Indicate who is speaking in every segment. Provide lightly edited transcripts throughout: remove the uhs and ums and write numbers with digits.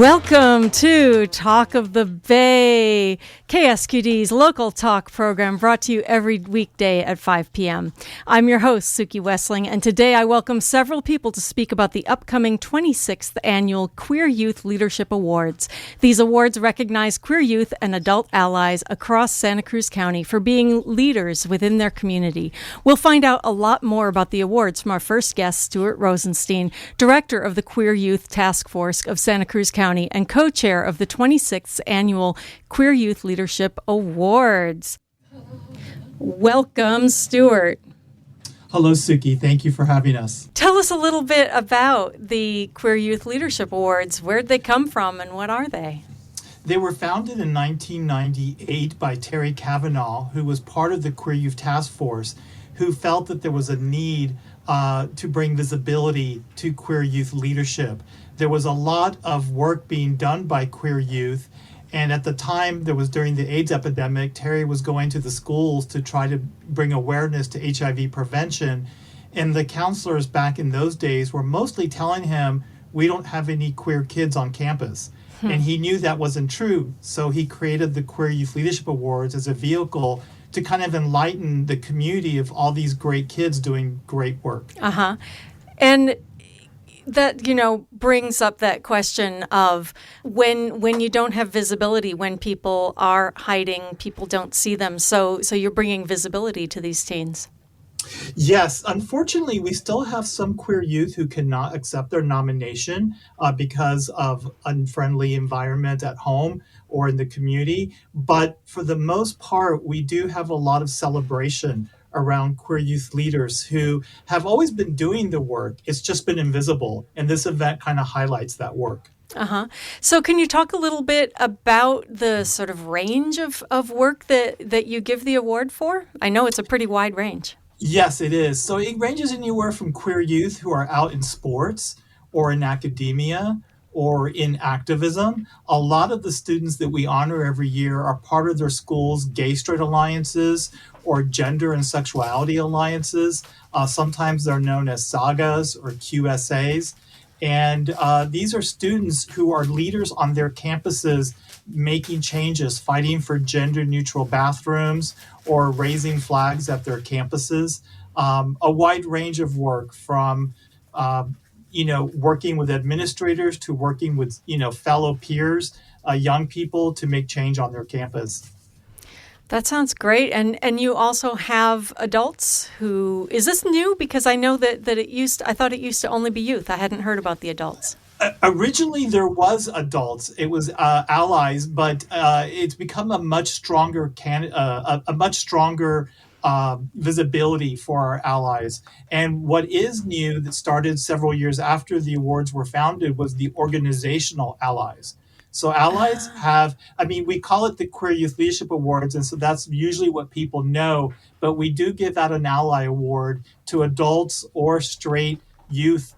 Speaker 1: Welcome to Talk of the Bay, KSQD's local talk program brought to you every weekday at 5 p.m. I'm your host, Suki Wessling, and today I welcome several people to speak about the upcoming 26th Annual Queer Youth Leadership Awards. These awards recognize queer youth and adult allies across Santa Cruz County for being leaders within their community. We'll find out a lot more about the awards from our first guest, Stuart Rosenstein, Director of the Queer Youth Task Force of Santa Cruz County and co-chair of the 26th Annual Queer Youth Leadership Awards. Welcome, Stuart.
Speaker 2: Hello, Suki. Thank you for having us.
Speaker 1: Tell us a little bit about the Queer Youth Leadership Awards. Where'd they come from and what are they?
Speaker 2: They were founded in 1998 by Terry Cavanaugh, who was part of the Queer Youth Task Force, who felt that there was a need to bring visibility to queer youth leadership. There was a lot of work being done by queer youth, and at the time, there was during the AIDS epidemic, Terry was going to the schools to try to bring awareness to HIV prevention, and the counselors back in those days were mostly telling him, we don't have any queer kids on campus. And he knew that wasn't true, so he created the Queer Youth Leadership Awards as a vehicle to kind of enlighten the community of all these great kids doing great work.
Speaker 1: And that, brings up that question of when you don't have visibility, when people are hiding, people don't see them. So you're bringing visibility to these teens.
Speaker 2: Yes, unfortunately, we still have some queer youth who cannot accept their nomination because of unfriendly environment at home or in the community. But for the most part, we do have a lot of celebration around queer youth leaders who have always been doing the work. It's just been invisible. And this event kind of highlights that work.
Speaker 1: So can you talk a little bit about the sort of range of work that you give the award for? I know it's a pretty wide range.
Speaker 2: Yes, it is. So it ranges anywhere from queer youth who are out in sports or in academia or in activism. A lot of the students that we honor every year are part of their school's gay-straight alliances or gender and sexuality alliances. Sometimes they're known as sagas or QSAs. And these are students who are leaders on their campuses making changes, fighting for gender-neutral bathrooms or raising flags at their campuses. A wide range of work from, working with administrators to working with, fellow peers, young people to make change on their campus.
Speaker 1: That sounds great. And you also have adults who, is this new? Because I know that I thought it used to only be youth. I hadn't heard about the adults.
Speaker 2: Originally, there was adults. It was allies, but it's become a much stronger visibility for our allies. And what is new that started several years after the awards were founded was the organizational allies. So allies we call it the Queer Youth Leadership Awards, and so that's usually what people know, but we do give out an ally award to adults or straight youth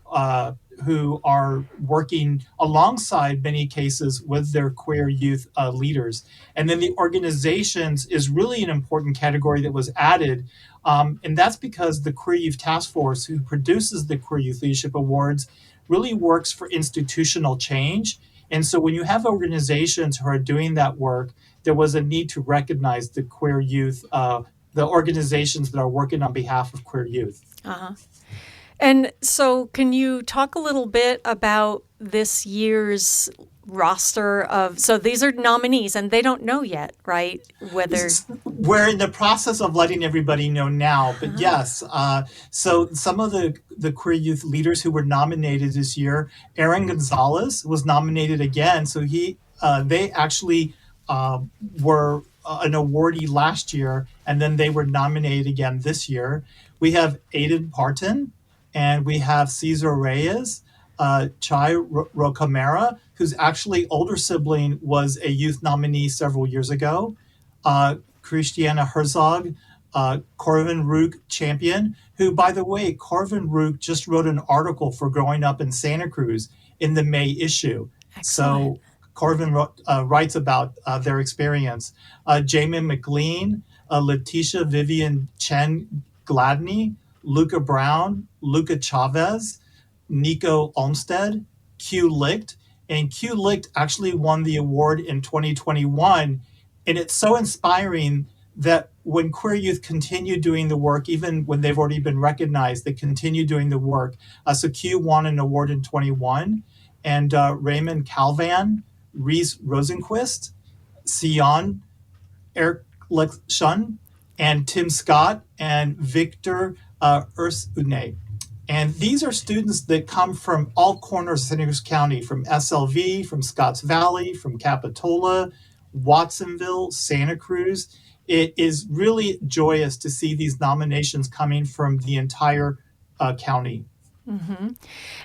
Speaker 2: who are working alongside many cases with their queer youth leaders. And then the organizations is really an important category that was added. And that's because the Queer Youth Task Force, who produces the Queer Youth Leadership Awards, really works for institutional change. And so when you have organizations who are doing that work, there was a need to recognize the queer youth, the organizations that are working on behalf of queer youth.
Speaker 1: And so can you talk a little bit about this year's roster so these are nominees and they don't know yet, right? Whether
Speaker 2: we're in the process of letting everybody know now, but yes. So some of the queer youth leaders who were nominated this year, Aaron Gonzalez was nominated again. So they actually were an awardee last year, and then they were nominated again this year. We have Aiden Parton, and we have Cesar Reyes, Chai Rocamera, whose actually older sibling was a youth nominee several years ago, Christiana Herzog, Corvin Rook Champion, who, by the way, Corvin Rook just wrote an article for Growing Up in Santa Cruz in the May issue.
Speaker 1: Excellent.
Speaker 2: So Corvin writes about their experience. Jamin McLean, Letitia Vivian Chen Gladney, Luca Brown, Luca Chavez, Nico Olmsted, Q Licht, And Q Licht actually won the award in 2021. And it's so inspiring that when queer youth continue doing the work, even when they've already been recognized, they continue doing the work. So Q won an award in 21, and Raymond Calvan, Reese Rosenquist, Sion, Erkiletian, and Tim Scott, and Victor Ursune. And these are students that come from all corners of Santa Cruz County, from SLV, from Scotts Valley, from Capitola, Watsonville, Santa Cruz. It is really joyous to see these nominations coming from the entire county.
Speaker 1: Mm-hmm.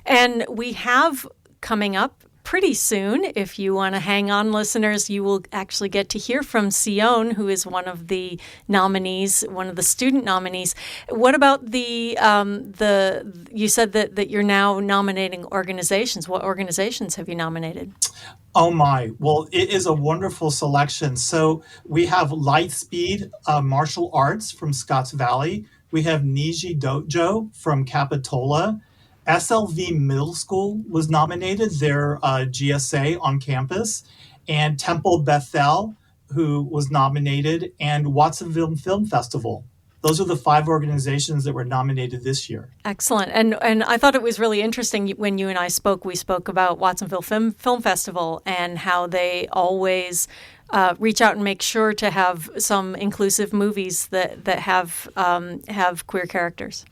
Speaker 1: And we have coming up pretty soon, if you want to hang on, listeners, you will actually get to hear from Sion, who is one of the nominees, one of the student nominees. What about you said that you're now nominating organizations. What organizations have you nominated?
Speaker 2: Oh my, well, it is a wonderful selection. So we have Lightspeed Martial Arts from Scotts Valley. We have Niji Dojo from Capitola. SLV Middle School was nominated, their GSA on campus, and Temple Bethel, who was nominated, and Watsonville Film Festival. Those are the 5 organizations that were nominated this year.
Speaker 1: Excellent. And I thought it was really interesting when you and I spoke, we spoke about Watsonville Film Festival and how they always reach out and make sure to have some inclusive movies that have queer characters.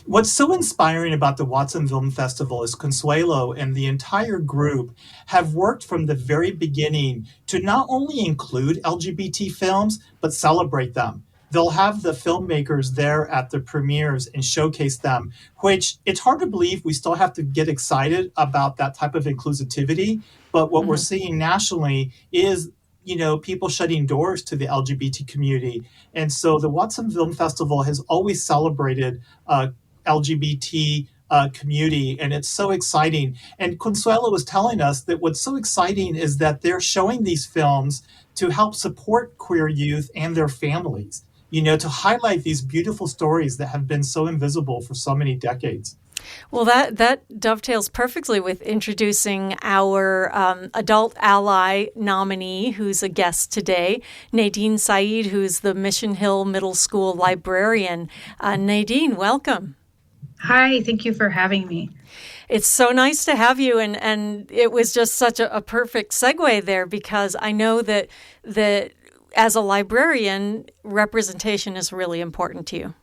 Speaker 2: What's so inspiring about the Watsonville Festival is Consuelo and the entire group have worked from the very beginning to not only include LGBT films, but celebrate them. They'll have the filmmakers there at the premieres and showcase them, which it's hard to believe we still have to get excited about that type of inclusivity. But what we're seeing nationally is people shutting doors to the LGBT community. And so the Watsonville Festival has always celebrated LGBT community, and it's so exciting. And Consuelo was telling us that what's so exciting is that they're showing these films to help support queer youth and their families, to highlight these beautiful stories that have been so invisible for so many decades.
Speaker 1: Well, that dovetails perfectly with introducing our adult ally nominee, who's a guest today, Nadine Saeed, who's the Mission Hill Middle School librarian. Nadine, welcome.
Speaker 3: Hi, thank you for having me.
Speaker 1: It's so nice to have you, and it was just such a perfect segue there, because I know that as a librarian, representation is really important to you.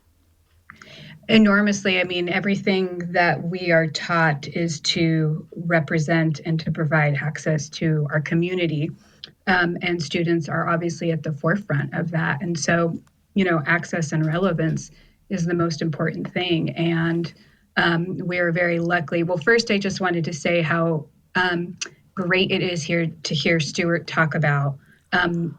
Speaker 3: Enormously. I mean, everything that we are taught is to represent and to provide access to our community. And students are obviously at the forefront of that. And so, access and relevance is the most important thing. And we're very lucky. Well, first, I just wanted to say how great it is here to hear Stuart talk about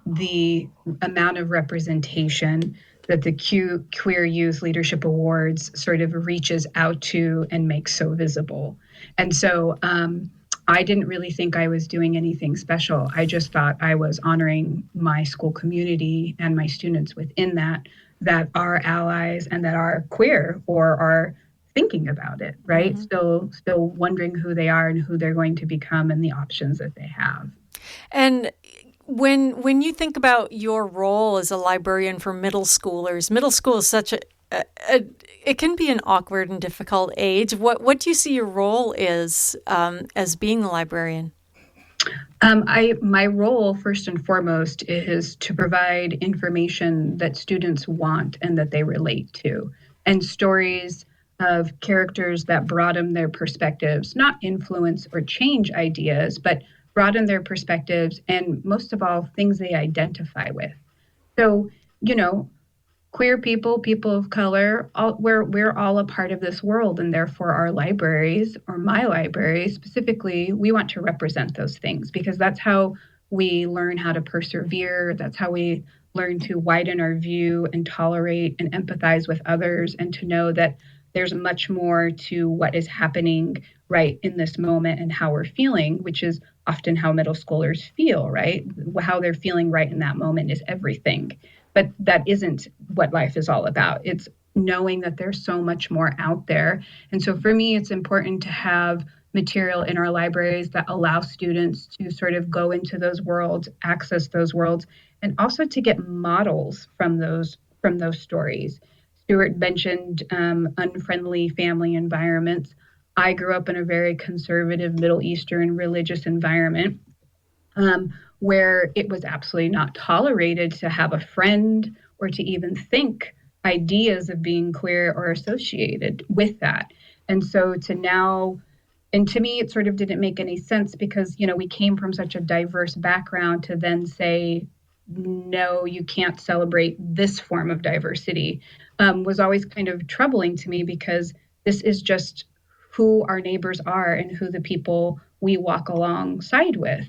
Speaker 3: the amount of representation that the Queer Youth Leadership Awards sort of reaches out to and makes so visible. And so I didn't really think I was doing anything special. I just thought I was honoring my school community and my students within that are allies and that are queer or are thinking about it, right? Mm-hmm. Still wondering who they are and who they're going to become and the options that they have.
Speaker 1: And when you think about your role as a librarian for middle schoolers, middle school is such it can be an awkward and difficult age. What do you see your role is as being the librarian?
Speaker 3: My role, first and foremost, is to provide information that students want and that they relate to, and stories of characters that broaden their perspectives, not influence or change ideas, but broaden their perspectives, and most of all, things they identify with. So, queer people, people of color, we're all a part of this world, and therefore our libraries, or my library specifically, we want to represent those things, because that's how we learn how to persevere. That's how we learn to widen our view and tolerate and empathize with others, and to know that there's much more to what is happening right in this moment and how we're feeling, which is often how middle schoolers feel, right? How they're feeling right in that moment is everything. But that isn't what life is all about. It's knowing that there's so much more out there. And so for me, it's important to have material in our libraries that allow students to sort of go into those worlds, access those worlds, and also to get models from those stories. Stuart mentioned unfriendly family environments. I grew up in a very conservative Middle Eastern religious environment where it was absolutely not tolerated to have a friend or to even think ideas of being queer or associated with that. And so to now, and to me, it sort of didn't make any sense because, we came from such a diverse background to then say, no, you can't celebrate this form of diversity was always kind of troubling to me because this is just who our neighbors are and who the people we walk alongside with.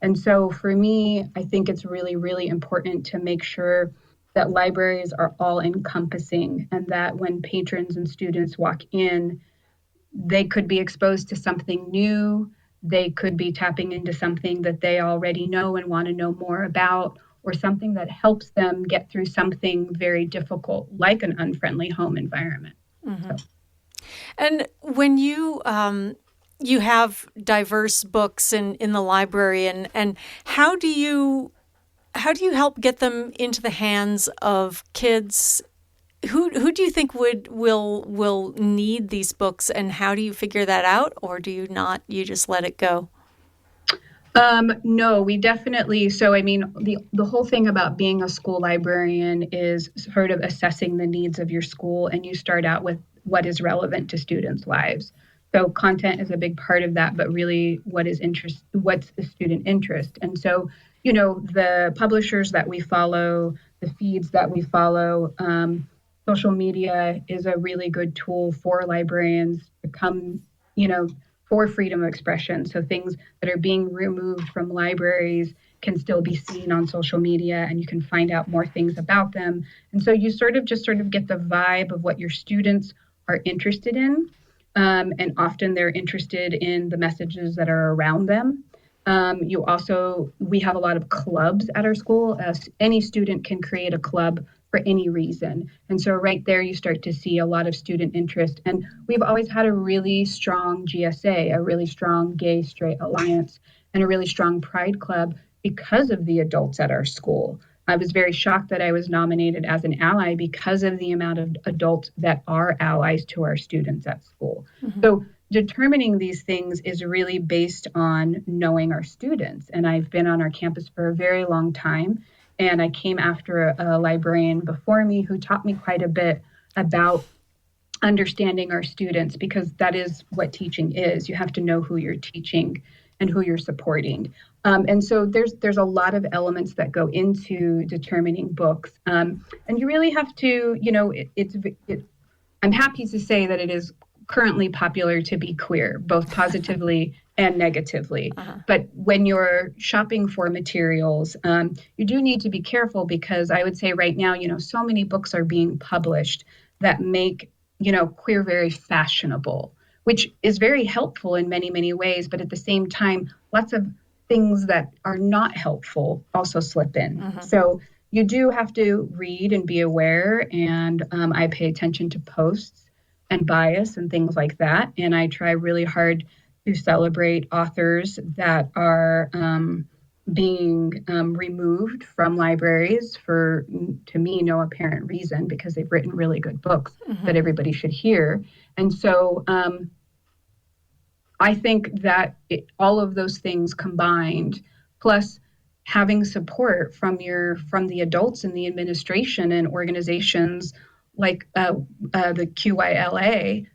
Speaker 3: And so for me, I think it's really, really important to make sure that libraries are all encompassing and that when patrons and students walk in, they could be exposed to something new. They could be tapping into something that they already know and want to know more about, or something that helps them get through something very difficult, like an unfriendly home environment.
Speaker 1: Mm-hmm. So. And when you have diverse books in the library, and how do you help get them into the hands of kids? Who do you think will need these books, and how do you figure that out, or do you not? You just let it go?
Speaker 3: No, we definitely. So, I mean, the whole thing about being a school librarian is sort of assessing the needs of your school, and you start out with what is relevant to students' lives. So content is a big part of that, but really what's the student interest? And so, the publishers that we follow, the feeds that we follow, social media is a really good tool for librarians to come, for freedom of expression. So things that are being removed from libraries can still be seen on social media, and you can find out more things about them. And so you sort of get the vibe of what your students are interested in. And often they're interested in the messages that are around them. We have a lot of clubs at our school. Any student can create a club for any reason. And so right there, you start to see a lot of student interest. And we've always had a really strong GSA, a really strong gay straight alliance, and a really strong pride club because of the adults at our school. I was very shocked that I was nominated as an ally because of the amount of adults that are allies to our students at school. Mm-hmm. So determining these things is really based on knowing our students. And I've been on our campus for a very long time. And I came after a librarian before me who taught me quite a bit about understanding our students, because that is what teaching is. You have to know who you're teaching and who you're supporting. And so there's a lot of elements that go into determining books. And you really have to, I'm happy to say that it is currently popular to be queer, both positively and negatively. Uh-huh. But when you're shopping for materials, you do need to be careful, because I would say right now, so many books are being published that make, queer very fashionable, which is very helpful in many, many ways. But at the same time, lots of things that are not helpful also slip in. Uh-huh. So you do have to read and be aware. And I pay attention to posts and bias and things like that. And I try really hard to celebrate authors that are being removed from libraries for, to me, no apparent reason, because they've written really good books mm-hmm. that everybody should hear. And so I think that all of those things combined, plus having support from the adults in the administration and organizations like the QYLA,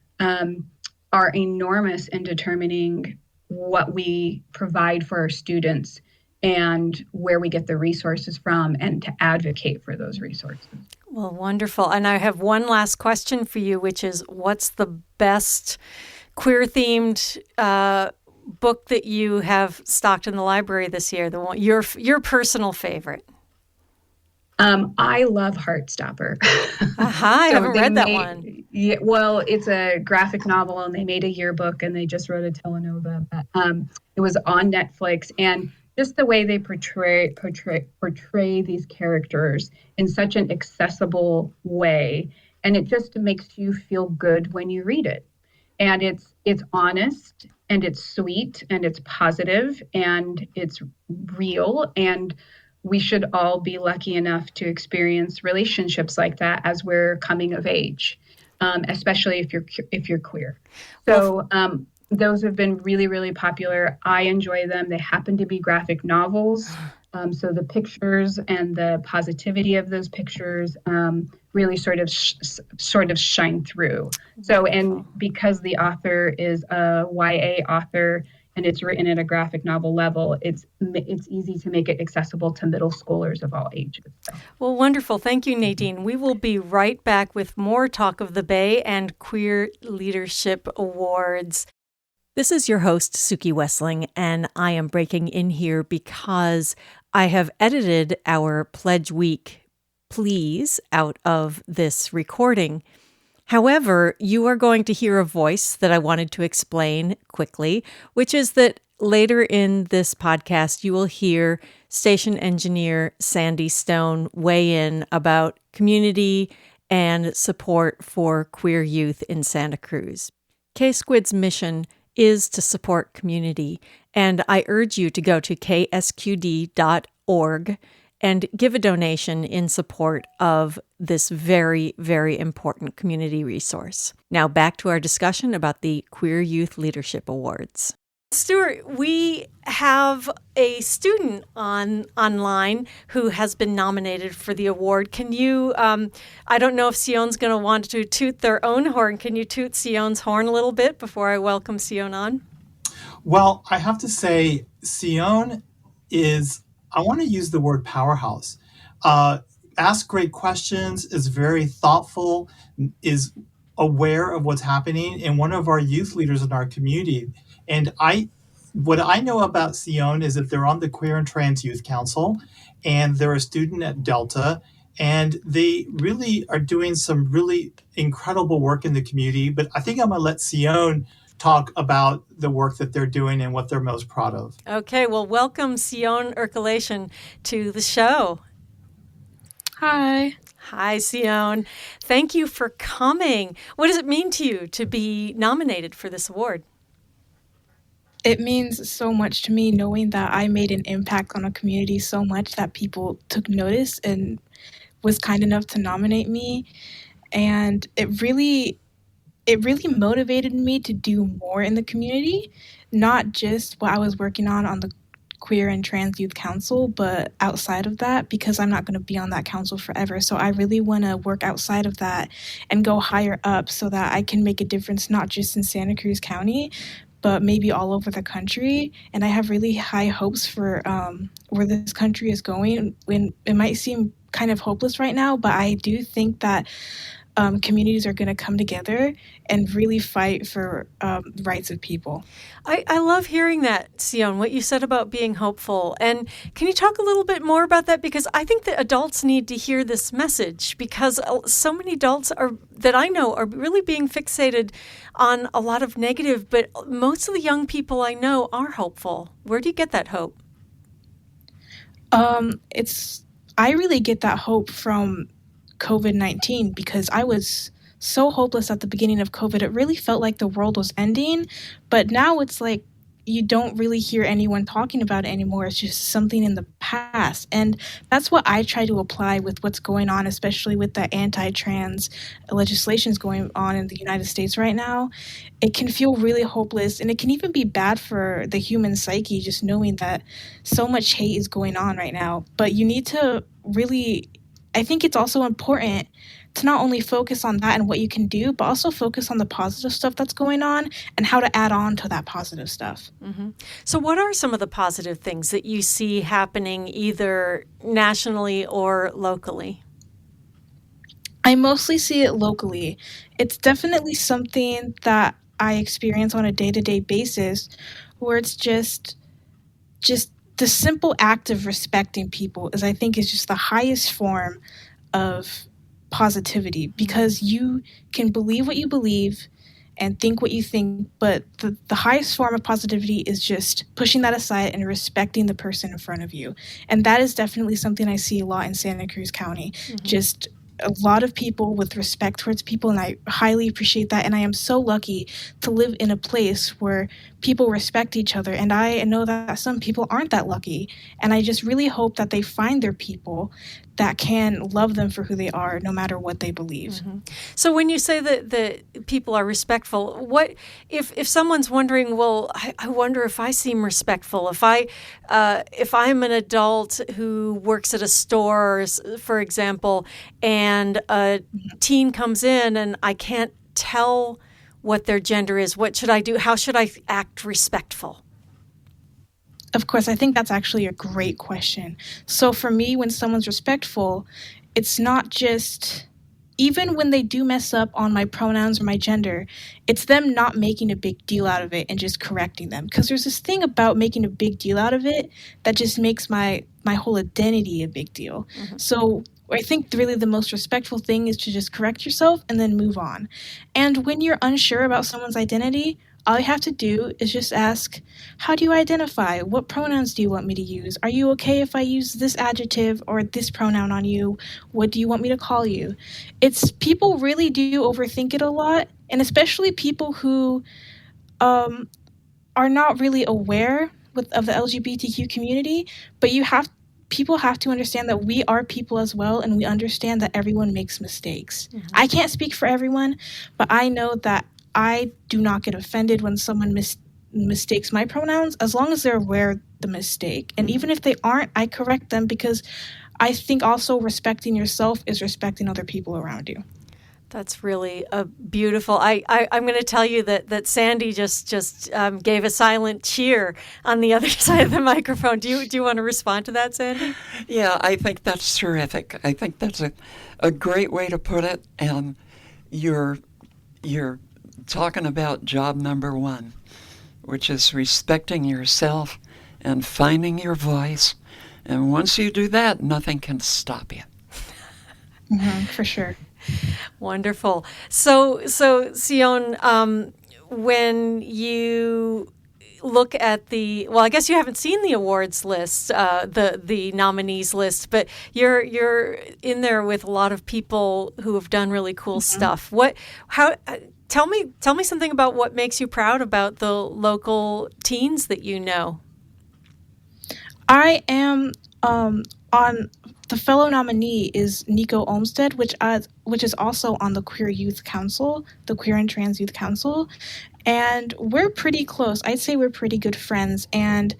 Speaker 3: are enormous in determining what we provide for our students and where we get the resources from, and to advocate for those resources.
Speaker 1: Well, wonderful. And I have one last question for you, which is, what's the best queer-themed book that you have stocked in the library this year? The one, your personal favorite?
Speaker 3: I love Heartstopper.
Speaker 1: I haven't read that one.
Speaker 3: Yeah, well, it's a graphic novel, and they made a yearbook, and they just wrote a telenova. It was on Netflix, and just the way they portray these characters in such an accessible way, and it just makes you feel good when you read it. And it's honest, and it's sweet and it's positive and it's real, and we should all be lucky enough to experience relationships like that as we're coming of age, especially if you're queer. So those have been really, really popular. I enjoy them. They happen to be graphic novels. So the pictures and the positivity of those pictures really sort of shine through. So, and because the author is a YA author and it's written at a graphic novel level, it's easy to make it accessible to middle schoolers of all ages. So.
Speaker 1: Well, wonderful. Thank you, Nadine. We will be right back with more Talk of the Bay and Queer Leadership Awards. This is your host, Suki Wessling, and I am breaking in here because I have edited our Pledge Week please out of this recording. However, you are going to hear a voice that I wanted to explain quickly, which is that later in this podcast, you will hear station engineer Sandy Stone weigh in about community and support for queer youth in Santa Cruz. KSQD's mission is to support community, and I urge you to go to ksqd.org and give a donation in support of this very, very important community resource. Now back to our discussion about the Queer Youth Leadership Awards. Stuart, we have a student online who has been nominated for the award. Can you, I don't know if Sion's going to want to toot their own horn. Can you toot Sion's horn a little bit before I welcome Sion on?
Speaker 2: Well, I have to say, Sion is, I want to use the word powerhouse. Asks great questions, is very thoughtful, is aware of what's happening, and one of our youth leaders in our community. And what I know about Sion is that they're on the Queer and Trans Youth Council, and they're a student at Delta, and they really are doing some really incredible work in the community. But I think I'm going to let Sion talk about the work that they're doing and what they're most proud of.
Speaker 1: Okay, well, welcome Sion Erkiletian to the show.
Speaker 4: Hi.
Speaker 1: Hi, Sion. Thank you for coming. What does it mean to you to be nominated for this award?
Speaker 4: It means so much to me knowing that I made an impact on a community so much that people took notice and was kind enough to nominate me. And it really motivated me to do more in the community, not just what I was working on the Queer and Trans Youth Council, but outside of that, because I'm not going to be on that council forever. So I really want to work outside of that and go higher up so that I can make a difference, not just in Santa Cruz County, but maybe all over the country. And I have really high hopes for where this country is going. When it might seem kind of hopeless right now, but I do think that communities are going to come together and really fight for rights of people.
Speaker 1: I love hearing that, Sion, what you said about being hopeful. And can you talk a little bit more about that? Because I think that adults need to hear this message, because so many adults that I know are really being fixated on a lot of negative, but most of the young people I know are hopeful. Where do you get that hope?
Speaker 4: I really get that hope from COVID-19, because I was so hopeless at the beginning of COVID. It really felt like the world was ending, but now it's like you don't really hear anyone talking about it anymore. It's just something in the past. And that's what I try to apply with what's going on, especially with the anti-trans legislations going on in the United States right now. It can feel really hopeless, and it can even be bad for the human psyche, just knowing that so much hate is going on right now. But you need to really, I think it's also important to not only focus on that and what you can do, but also focus on the positive stuff that's going on and how to add on to that positive stuff.
Speaker 1: Mm-hmm. So what are some of the positive things that you see happening either nationally or locally?
Speaker 4: I mostly see it locally. It's definitely something that I experience on a day-to-day basis, where it's just the simple act of respecting people is just the highest form of positivity, because you can believe what you believe and think what you think, but the highest form of positivity is just pushing that aside and respecting the person in front of you. And that is definitely something I see a lot in Santa Cruz County. Mm-hmm. Just a lot of people with respect towards people, and I highly appreciate that. And I am so lucky to live in a place where people respect each other. And I know that some people aren't that lucky. And I just really hope that they find their people that can love them for who they are, no matter what they believe.
Speaker 1: Mm-hmm. So when you say that people are respectful, what if someone's wondering, well, I wonder if I seem respectful, if I'm an adult who works at a store, for example, and a teen comes in and I can't tell what their gender is, what should I do? How should I act respectful?
Speaker 4: Of course, I think that's actually a great question. So for me, when someone's respectful, it's not just, even when they do mess up on my pronouns or my gender, it's them not making a big deal out of it and just correcting them. Because there's this thing about making a big deal out of it that just makes my whole identity a big deal. Mm-hmm. So I think really the most respectful thing is to just correct yourself and then move on. And when you're unsure about someone's identity, all you have to do is just ask, how do you identify? What pronouns do you want me to use? Are you okay if I use this adjective or this pronoun on you? What do you want me to call you? It's people really do overthink it a lot, and especially people who are not really aware of the LGBTQ community, but people have to understand that we are people as well, and we understand that everyone makes mistakes. Mm-hmm. I can't speak for everyone, but I know that I do not get offended when someone mistakes my pronouns, as long as they're aware of the mistake. And even if they aren't, I correct them, because I think also respecting yourself is respecting other people around you.
Speaker 1: That's really beautiful. I'm going to tell you that Sandy just gave a silent cheer on the other side of the microphone. Do you want to respond to that, Sandy?
Speaker 5: Yeah, I think that's terrific. I think that's a great way to put it. And you're talking about job number one, which is respecting yourself and finding your voice. And once you do that, nothing can stop you.
Speaker 4: Mm-hmm, for sure.
Speaker 1: Wonderful. So Sion, when you look at I guess you haven't seen the awards list, the nominees list, but you're in there with a lot of people who have done really cool stuff. Tell me something about what makes you proud about the local teens that you know.
Speaker 4: I am on the fellow nominee is Nico Olmsted, which is also on the Queer Youth Council, the Queer and Trans Youth Council, and we're pretty close. I'd say we're pretty good friends, and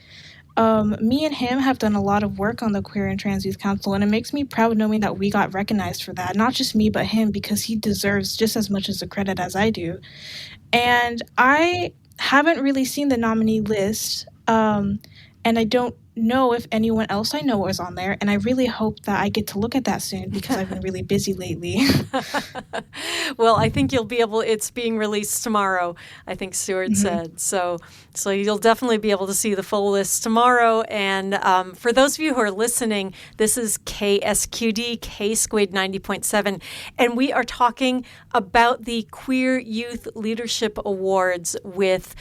Speaker 4: me and him have done a lot of work on the Queer and Trans Youth Council, and it makes me proud knowing that we got recognized for that. Not just me, but him, because he deserves just as much as the credit as I do. And I haven't really seen the nominee list, and I don't know if anyone else I know was on there, and I really hope that I get to look at that soon, because I've been really busy lately.
Speaker 1: Well, I think you'll be able. It's being released tomorrow, I think Stuart said. So you'll definitely be able to see the full list tomorrow. And for those of you who are listening, this is KSQD, KSQD 90.7, and we are talking about the Queer Youth Leadership Awards with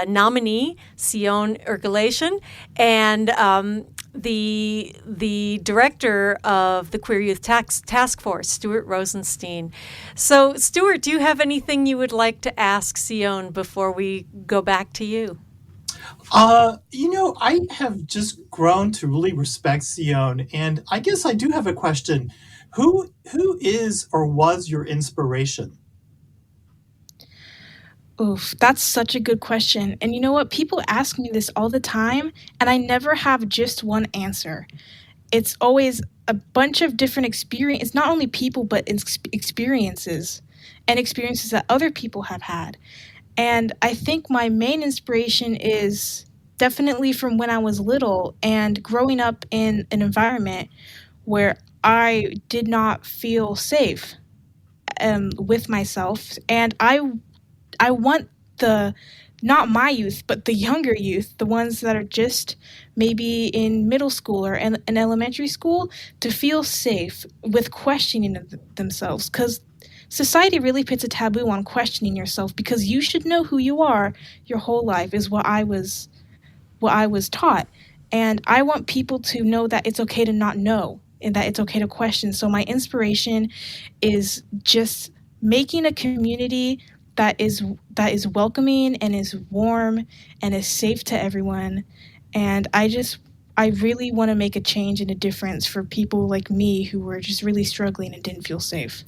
Speaker 1: nominee Sion Erkiletian and the director of the Queer Youth Task Force, Stuart Rosenstein. So, Stuart, do you have anything you would like to ask Sion before we go back to you?
Speaker 2: I have just grown to really respect Sion, and I guess I do have a question. Who is or was your inspiration?
Speaker 4: Oof, that's such a good question. And you know what? People ask me this all the time, and I never have just one answer. It's always a bunch of different experiences, not only people, but experiences, and experiences that other people have had. And I think my main inspiration is definitely from when I was little and growing up in an environment where I did not feel safe with myself. And I want not my youth, but the younger youth, the ones that are just maybe in middle school or in elementary school, to feel safe with questioning themselves. Because society really puts a taboo on questioning yourself, because you should know who you are your whole life, is what I was taught. And I want people to know that it's okay to not know. and that it's okay to question. So my inspiration is just making a community that is welcoming and is warm and is safe to everyone. And I really want to make a change and a difference for people like me who were just really struggling and didn't feel safe.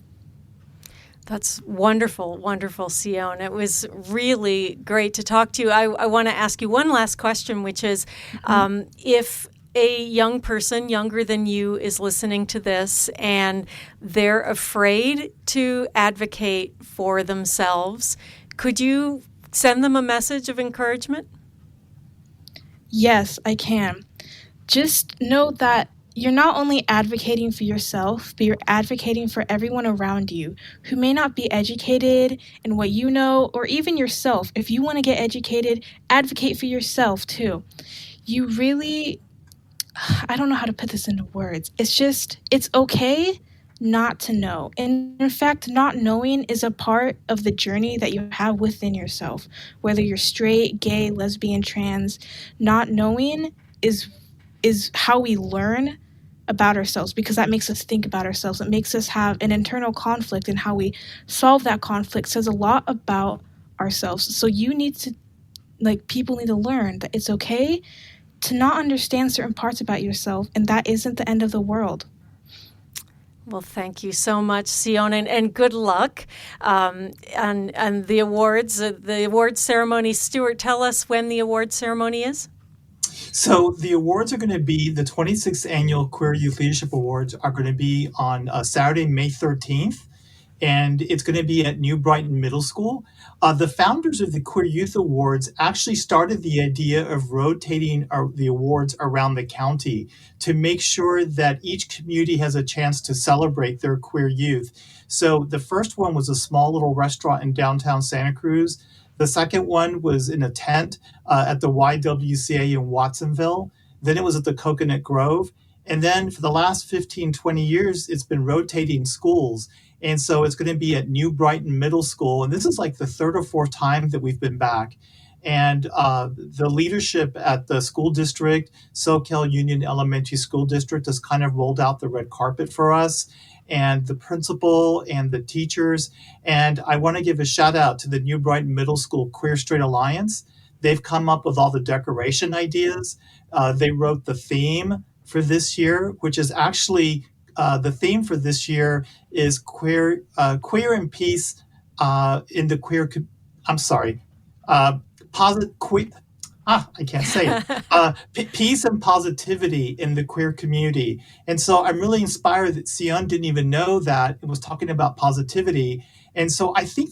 Speaker 1: That's wonderful, wonderful, Sion. It was really great to talk to you. I want to ask you one last question, which is if a young person younger than you is listening to this and they're afraid to advocate for themselves, could you send them a message of encouragement?
Speaker 4: Yes, I can. Just know that you're not only advocating for yourself, but you're advocating for everyone around you who may not be educated in what you know, or even yourself. If you want to get educated, advocate for yourself too. You really, I don't know how to put this into words. It's okay not to know. And in fact, not knowing is a part of the journey that you have within yourself. Whether you're straight, gay, lesbian, trans, not knowing is how we learn about ourselves, because that makes us think about ourselves. It makes us have an internal conflict, and how we solve that conflict says a lot about ourselves. So people need to learn that it's okay to not understand certain parts about yourself, and that isn't the end of the world.
Speaker 1: Well, thank you so much, Sion, and good luck and the awards ceremony. Stuart, tell us when the awards ceremony is.
Speaker 2: So the awards are going to be, the 26th Annual Queer Youth Leadership Awards are going to be on Saturday, May 13th, and it's going to be at New Brighton Middle School. The founders of the Queer Youth Awards actually started the idea of rotating the awards around the county to make sure that each community has a chance to celebrate their queer youth. So the first one was a small little restaurant in downtown Santa Cruz. The second one was in a tent at the YWCA in Watsonville. Then it was at the Coconut Grove. And then for the last 15, 20 years, it's been rotating schools. And so it's going to be at New Brighton Middle School. And this is like the third or fourth time that we've been back. And the leadership at the school district, Soquel Union Elementary School District, has kind of rolled out the red carpet for us, and the principal and the teachers. And I want to give a shout out to the New Brighton Middle School Queer Straight Alliance. They've come up with all the decoration ideas. They wrote the theme for this year, which is actually the theme for this year is queer and peace in the queer. I'm sorry, I can't say it. Peace and positivity in the queer community. And so I'm really inspired that Sion didn't even know that it was talking about positivity. And so I think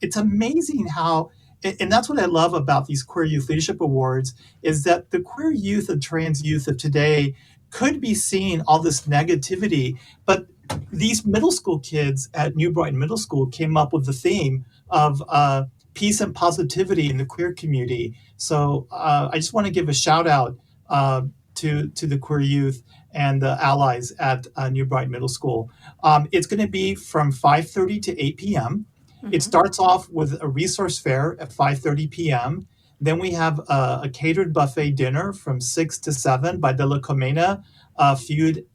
Speaker 2: it's amazing how, and that's what I love about these Queer Youth Leadership Awards, is that the queer youth and trans youth of today could be seeing all this negativity, but these middle school kids at New Brighton Middle School came up with the theme of peace and positivity in the queer community. So I just want to give a shout out to the queer youth and the allies at New Brighton Middle School. It's going to be from 5:30 to 8 p.m. It starts off with a resource fair at 5:30 p.m. Then we have a catered buffet dinner from 6 to 7 by De La Comena food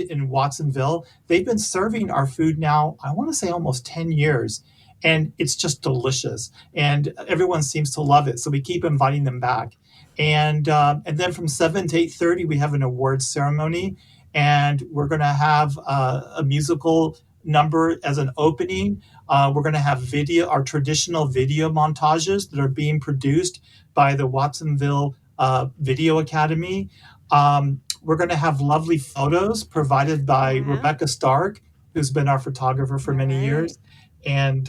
Speaker 2: in Watsonville. They've been serving our food now, I want to say almost 10 years. And it's just delicious. And everyone seems to love it. So we keep inviting them back. And then from 7 to 8:30, we have an awards ceremony. And we're going to have a musical number as an opening. We're going to have our traditional video montages that are being produced by the Watsonville Video Academy. We're going to have lovely photos provided by Rebecca Stark, who's been our photographer for many years. And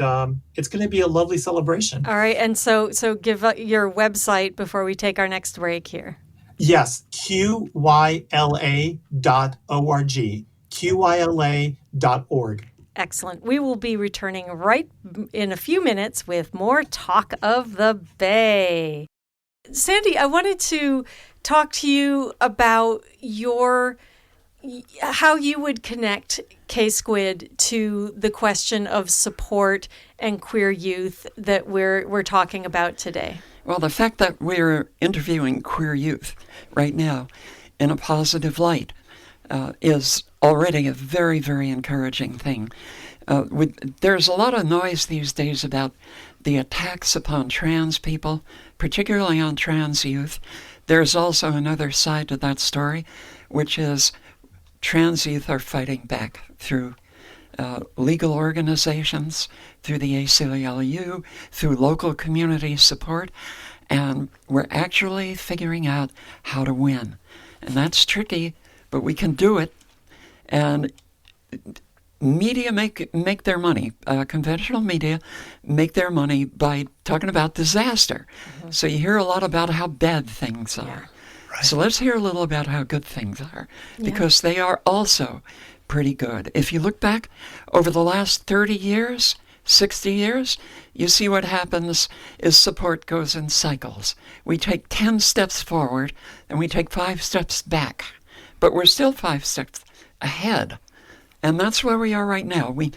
Speaker 2: it's going to be a lovely celebration.
Speaker 1: All right. And so give your website before we take our next break here.
Speaker 2: Yes, QYLA.org. QYLA.org.
Speaker 1: Excellent. We will be returning right in a few minutes with more Talk of the Bay. Sandy, I wanted to talk to you about how you would connect KSQD to the question of support and queer youth that we're talking about today.
Speaker 5: Well, the fact that we're interviewing queer youth right now in a positive light is already a very, very encouraging thing. There's a lot of noise these days about the attacks upon trans people, particularly on trans youth. There's also another side to that story, which is trans youth are fighting back through legal organizations, through the ACLU, through local community support, and we're actually figuring out how to win. And that's tricky, but we can do it. And media make their money. Conventional media make their money by talking about disaster. Mm-hmm. So you hear a lot about how bad things are. Yeah. Right. So let's hear a little about how good things are, because they are also pretty good. If you look back over the last 30 years, 60 years, you see what happens is support goes in cycles. We take 10 steps forward and we take 5 steps back, but we're still 5 steps ahead. And that's where we are right now. We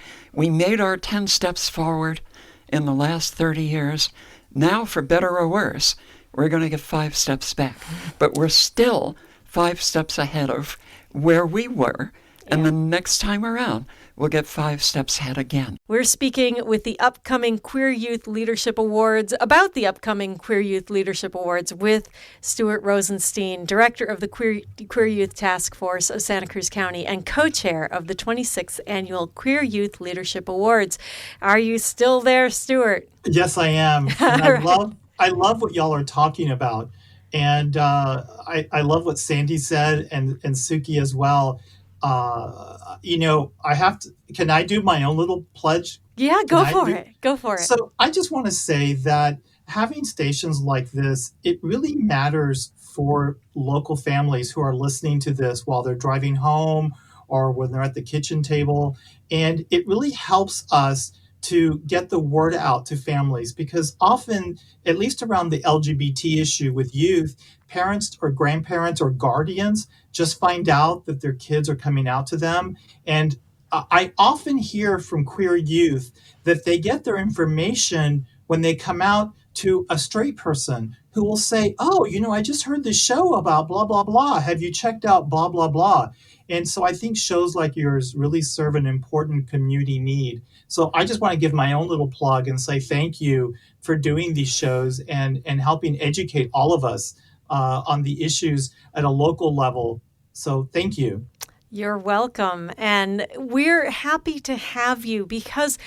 Speaker 5: made our 10 steps forward in the last 30 years. Now, for better or worse, we're going to get 5 steps back. But we're still 5 steps ahead of where we were. And the next time around, we'll get 5 steps ahead again.
Speaker 1: We're speaking with the upcoming Queer Youth Leadership Awards, about the upcoming Queer Youth Leadership Awards, with Stuart Rosenstein, Director of the Queer Youth Task Force of Santa Cruz County and co-chair of the 26th Annual Queer Youth Leadership Awards. Are you still there, Stuart?
Speaker 2: Yes, I am. And I love what y'all are talking about. And I love what Sandy said, and Suki as well. I have to, can I do my own little pledge?
Speaker 1: Yeah, go for it.
Speaker 2: So I just want to say that having stations like this, it really matters for local families who are listening to this while they're driving home or when they're at the kitchen table. And it really helps us to get the word out to families, because often, at least around the LGBT issue with youth, parents or grandparents or guardians just find out that their kids are coming out to them. And I often hear from queer youth that they get their information when they come out to a straight person who will say, oh, I just heard this show about blah, blah, blah. Have you checked out blah, blah, blah? And so I think shows like yours really serve an important community need. So I just want to give my own little plug and say thank you for doing these shows and helping educate all of us on the issues at a local level. So thank you.
Speaker 1: You're welcome. And we're happy to have you, because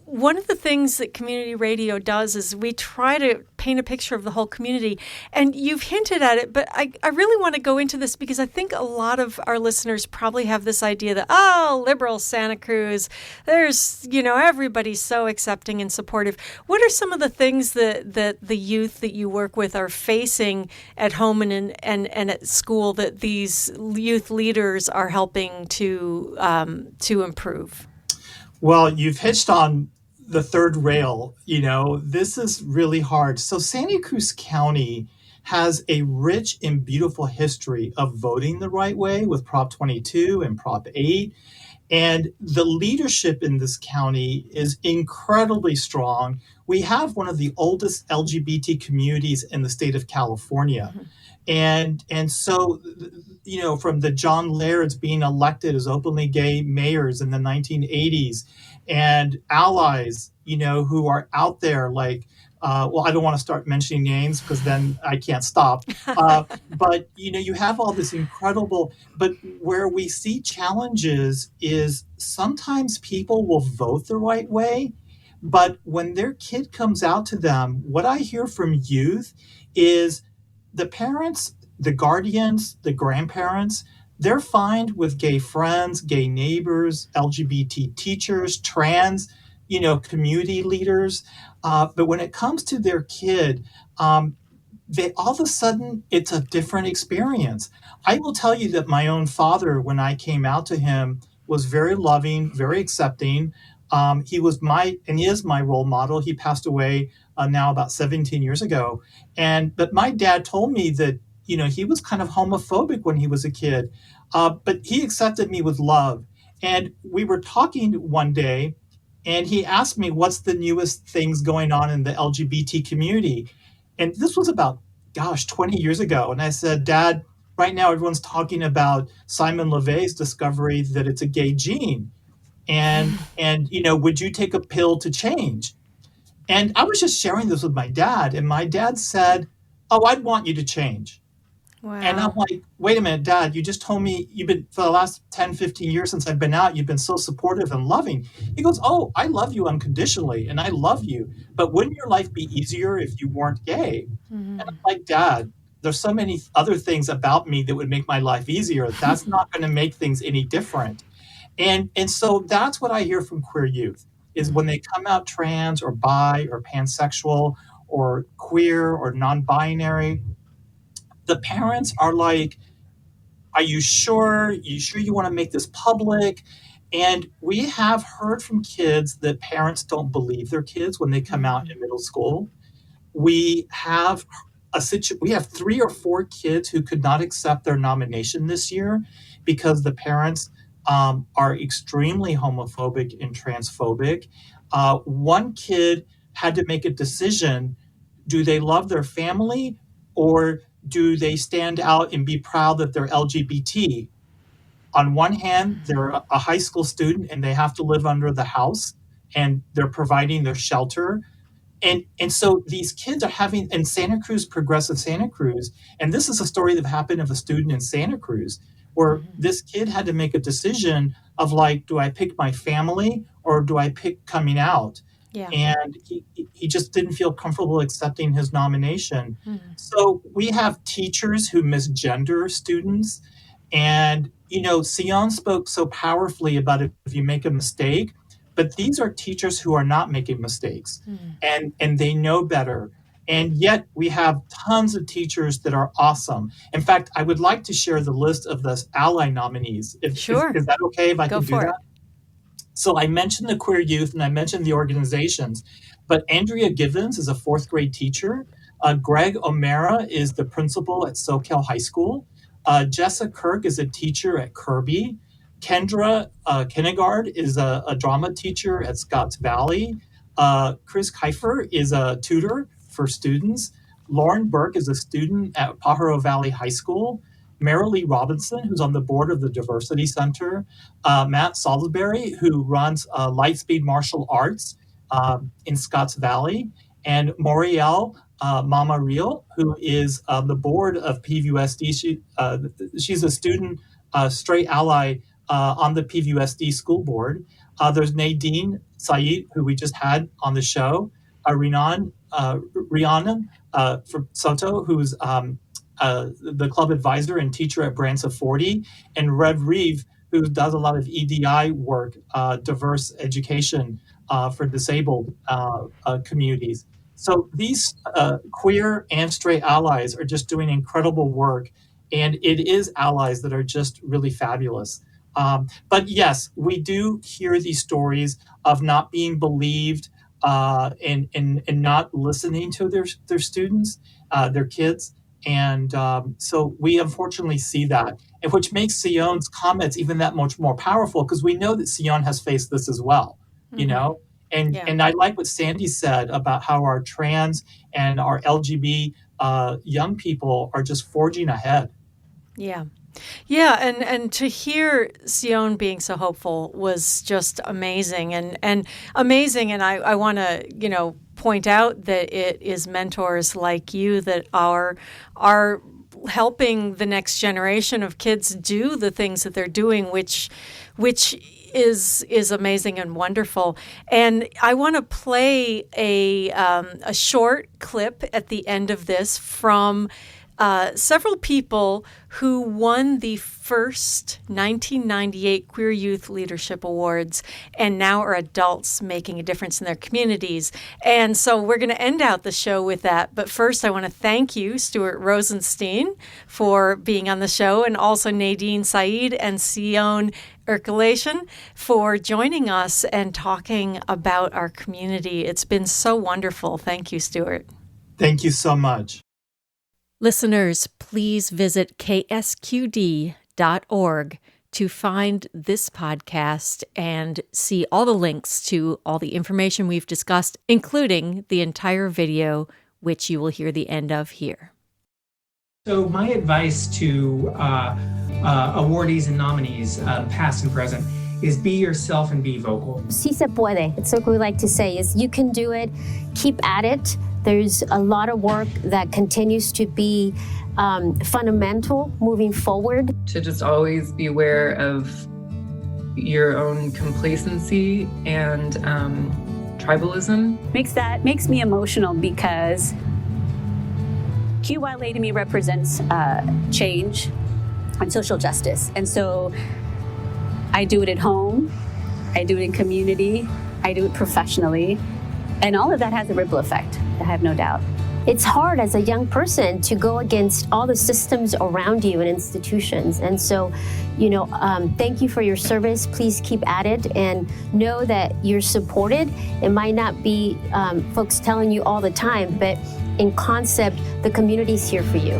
Speaker 1: one of the things that community radio does is we try to paint a picture of the whole community. And you've hinted at it, but I really want to go into this because I think a lot of our listeners probably have this idea that, liberal Santa Cruz, there's, everybody's so accepting and supportive. What are some of the things that the youth that you work with are facing at home and at school that these youth leaders are helping to improve?
Speaker 2: Well, you've hitched on the third rail. This is really hard. So Santa Cruz County has a rich and beautiful history of voting the right way with Prop 22 and Prop 8. And the leadership in this county is incredibly strong. We have one of the oldest LGBT communities in the state of California. Mm-hmm. And so, from the John Lairds being elected as openly gay mayors in the 1980s, and allies, who are out there like, I don't want to start mentioning names because then I can't stop. But, you have all this incredible, but where we see challenges is sometimes people will vote the right way, but when their kid comes out to them, what I hear from youth is the parents, the guardians, the grandparents, they're fine with gay friends, gay neighbors, LGBT teachers, trans, community leaders. But when it comes to their kid, they all of a sudden, it's a different experience. I will tell you that my own father, when I came out to him, was very loving, very accepting. He is my role model. He passed away now about 17 years ago. But my dad told me that, he was kind of homophobic when he was a kid, but he accepted me with love. And we were talking one day, and he asked me, what's the newest things going on in the LGBT community? And this was about, 20 years ago. And I said, Dad, right now everyone's talking about Simon LeVay's discovery that it's a gay gene. And would you take a pill to change? And I was just sharing this with my dad, and my dad said, "Oh, I'd want you to change." And I'm
Speaker 1: Wow.
Speaker 2: like, "Wait a minute, Dad, you just told me you've been, for the last 10, 15 years since I've been out, you've been so supportive and loving." He goes, "Oh, I love you unconditionally, and I love you. But wouldn't your life be easier if you weren't gay?" And I'm like, "Dad, there's so many other things about me that would make my life easier. That's not going to make things any different." And so that's what I hear from queer youth, is when they come out trans or bi or pansexual or queer or non-binary, the parents are like, "Are you sure? You sure you want to make this public?" And we have heard from kids that parents don't believe their kids when they come out in middle school. We have we have 3 or 4 kids who could not accept their nomination this year because the parents are extremely homophobic and transphobic. One kid had to make a decision: do they love their family, or do they stand out and be proud that they're LGBT? On one hand, they're a high school student and they have to live under the house, and they're providing their shelter. And so these kids are having, in Santa Cruz, progressive Santa Cruz, and this is a story that happened of a student in Santa Cruz, where this kid had to make a decision of like, do I pick my family or do I pick coming out?
Speaker 1: Yeah.
Speaker 2: And he just didn't feel comfortable accepting his nomination. So we have teachers who misgender students. And, Sion spoke so powerfully about if you make a mistake, but these are teachers who are not making mistakes, and they know better. And yet we have tons of teachers that are awesome. In fact, I would like to share the list of the ally nominees.
Speaker 1: Sure.
Speaker 2: Is that okay if I
Speaker 1: Go
Speaker 2: can do
Speaker 1: for it.
Speaker 2: that? So I mentioned the queer youth and I mentioned the organizations, but Andrea Givens is a 4th grade teacher. Greg O'Mara is the principal at Soquel High School. Jessa Kirk is a teacher at Kirby. Kendra Kinnegard is a drama teacher at Scotts Valley. Chris Kiefer is a tutor for students. Lauren Burke is a student at Pajaro Valley High School. Marilee Robinson, who's on the board of the Diversity Center. Matt Salisbury, who runs Lightspeed Martial Arts in Scotts Valley. And Moriel Mama Real, who is on the board of PVUSD. She's a student straight ally on the PVUSD school board. There's Nadine Saeed, who we just had on the show. Rhiannon from Soto, who's the club advisor and teacher at Branca 40, and Rev Reeve, who does a lot of EDI work, diverse education for disabled communities. So these queer and straight allies are just doing incredible work, and it is allies that are just really fabulous. But yes, we do hear these stories of not being believed and not listening to their students, their kids. And so we unfortunately see that, and which makes Sion's comments even that much more powerful, because we know that Sion has faced this as well, And I like what Sandy said about how our trans and our LGBT young people are just forging ahead.
Speaker 1: Yeah. Yeah, and to hear Sion being so hopeful was just amazing and amazing. And I want to, point out that it is mentors like you that are helping the next generation of kids do the things that they're doing, which is amazing and wonderful. And I want to play a short clip at the end of this from several people who won the first 1998 Queer Youth Leadership Awards and now are adults making a difference in their communities. And so we're going to end out the show with that. But first, I want to thank you, Stuart Rosenstein, for being on the show, and also Nadine Saeed and Sion Erkiletian for joining us and talking about our community. It's been so wonderful. Thank you, Stuart.
Speaker 2: Thank you so much.
Speaker 1: Listeners, please visit KSQD.org to find this podcast and see all the links to all the information we've discussed, including the entire video, which you will hear the end of here.
Speaker 6: So my advice to awardees and nominees, past and present, is be yourself and be vocal.
Speaker 7: Sí se puede. It's what we like to say is you can do it, keep at it. There's a lot of work that continues to be fundamental moving forward.
Speaker 8: To just always be aware of your own complacency and tribalism.
Speaker 9: Makes me emotional because QY to me represents change and social justice. And so I do it at home, I do it in community, I do it professionally, and all of that has a ripple effect, I have no doubt.
Speaker 7: It's hard as a young person to go against all the systems around you and institutions. And so, thank you for your service. Please keep at it and know that you're supported. It might not be folks telling you all the time, but in concept, the community's here for you.